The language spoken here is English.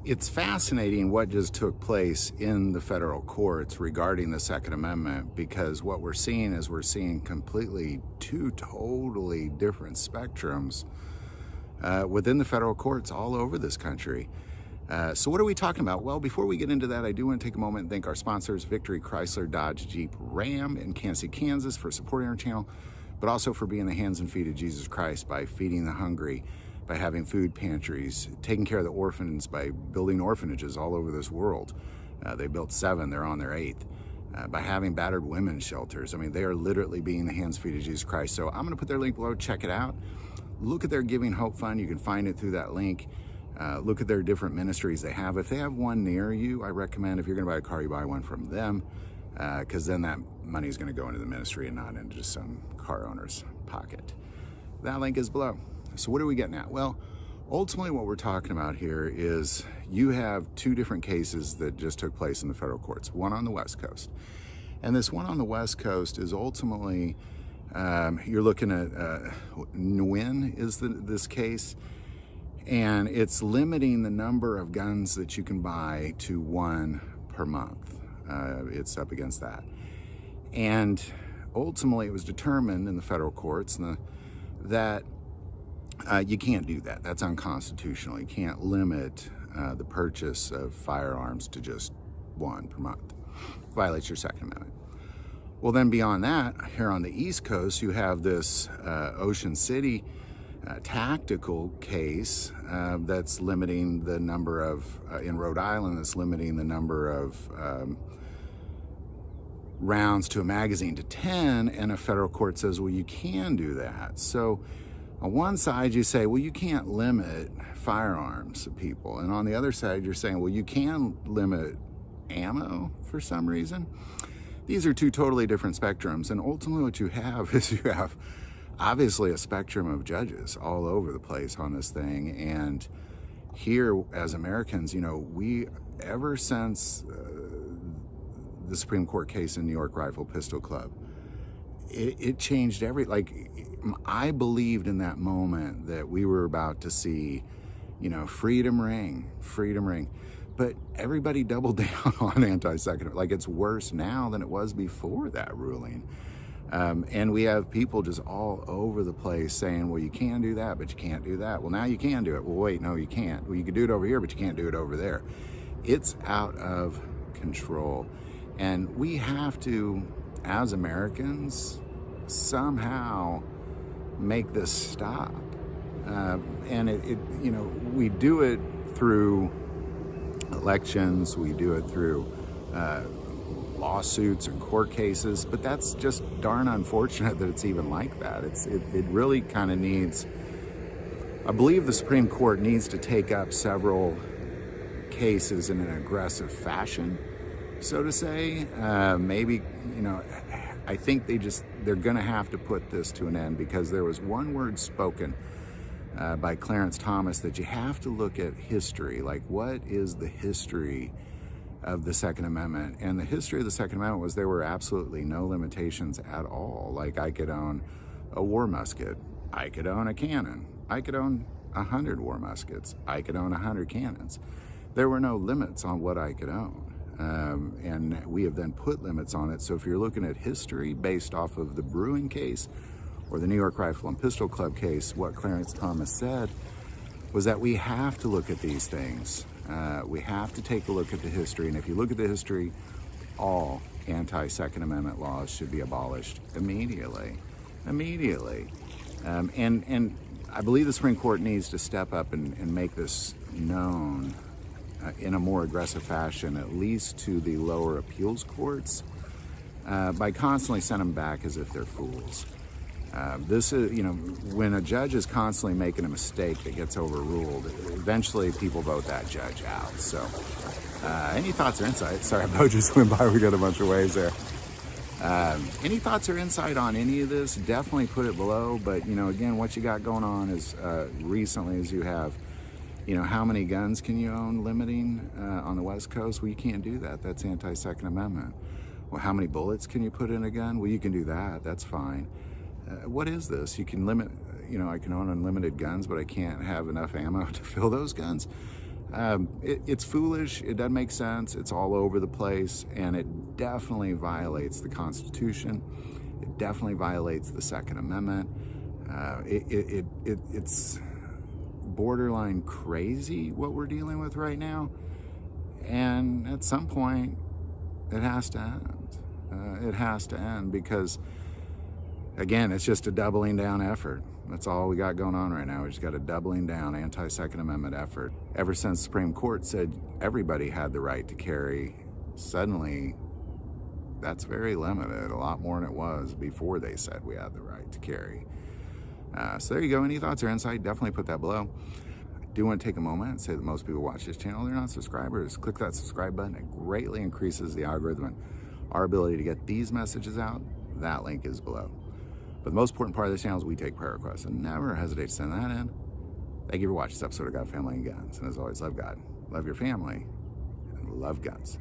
It's fascinating what just took place in the federal courts regarding the Second Amendment, because what we're seeing is we're seeing completely two totally different spectrums within the federal courts all over this country. So what are we talking about? Well, before we get into that, I do want to take a moment and thank our sponsors, Victory Chrysler Dodge Jeep Ram in Kansas City, Kansas, for supporting our channel, but also for being the hands and feet of Jesus Christ by feeding the hungry, by having food pantries, taking care of the orphans, by building orphanages all over this world. They built 7, they're on their 8th. By having battered women's shelters. I mean, they are literally being the hands and feet of Jesus Christ. So I'm gonna put their link below, check it out. Look at their Giving Hope Fund, you can find it through that link. Look at their different ministries they have. If they have one near you, I recommend if you're gonna buy a car, you buy one from them, because then that money is gonna go into the ministry and not into just some car owner's pocket. That link is below. So what are we getting at? Well, ultimately what we're talking about here is you have 2 different cases that just took place in the federal courts, one on the West Coast. And this one on the West Coast is ultimately, you're looking at Nguyen is this case, and it's limiting the number of guns that you can buy to 1 per month. It's up against that. And ultimately it was determined in the federal courts that you can't do that. That's unconstitutional. You can't limit the purchase of firearms to just 1 per month. Violates your Second Amendment. Well, then beyond that, here on the East Coast, you have this Ocean City tactical case that's limiting the number of, in Rhode Island, that's limiting the number of rounds to a magazine to 10, and a federal court says, well, you can do that. So on one side, you say, well, you can't limit firearms to people. And on the other side, you're saying, well, you can limit ammo for some reason. These are 2 totally different spectrums. And ultimately what you have is you have obviously a spectrum of judges all over the place on this thing. And here as Americans, you know, we, ever since the Supreme Court case in New York Rifle Pistol Club, it changed I believed in that moment that we were about to see, you know, freedom ring. But everybody doubled down on anti-Second. Like, it's worse now than it was before that ruling. And we have people just all over the place saying, well, you can do that, but you can't do that. Well, now you can do it. Well, wait, no, you can't. Well, you can do it over here, but you can't do it over there. It's out of control. And we have to, as Americans, somehow make this stop. And you know, we do it through elections, we do it through lawsuits and court cases, but that's just darn unfortunate that it's even like that. It really kind of needs, I believe the Supreme Court needs to take up several cases in an aggressive fashion, so to say. Maybe, you know, I think they're gonna have to put this to an end, because there was one word spoken by Clarence Thomas that you have to look at history. Like, what is the history of the Second Amendment? And the history of the Second Amendment was there were absolutely no limitations at all. Like, I could own a war musket, I could own a cannon, I could own 100 war muskets, I could own 100 cannons. There were no limits on what I could own. And we have then put limits on it. So if you're looking at history based off of the Brewing case or the New York Rifle and Pistol Club case, what Clarence Thomas said was that we have to look at these things. We have to take a look at the history. And if you look at the history, all anti-Second Amendment laws should be abolished immediately. And I believe the Supreme Court needs to step up and make this known in a more aggressive fashion, at least to the lower appeals courts, by constantly sending them back as if they're fools. This is, you know, when a judge is constantly making a mistake that gets overruled, eventually people vote that judge out. So, any thoughts or insights? Sorry, Bo just went by, we got a bunch of waves there. Any thoughts or insight on any of this? Definitely put it below. But, you know, again, what you got going on is recently is you have, you know, how many guns can you own limiting on the West Coast? Well, you can't do that. That's anti-Second Amendment. Well, how many bullets can you put in a gun? Well, you can do that. That's fine. What is this? You can limit, you know, I can own unlimited guns, but I can't have enough ammo to fill those guns. It's foolish. It doesn't make sense. It's all over the place, and it definitely violates the Constitution. It definitely violates the Second Amendment. It's borderline crazy what we're dealing with right now, and at some point, it has to end. It has to end because, again, it's just a doubling down effort. That's all we got going on right now. We just got a doubling down anti-Second Amendment effort. Ever since the Supreme Court said everybody had the right to carry, suddenly that's very limited, a lot more than it was before they said we had the right to carry. So there you go. Any thoughts or insight, definitely put that below. I do want to take a moment and say that most people watch this channel, they're not subscribers. Click that subscribe button. It greatly increases the algorithm and our ability to get these messages out. That link is below. But the most important part of this channel is we take prayer requests, and never hesitate to send that in. Thank you for watching this episode of God, Family, and Guns. And as always, love God, love your family, and love guns.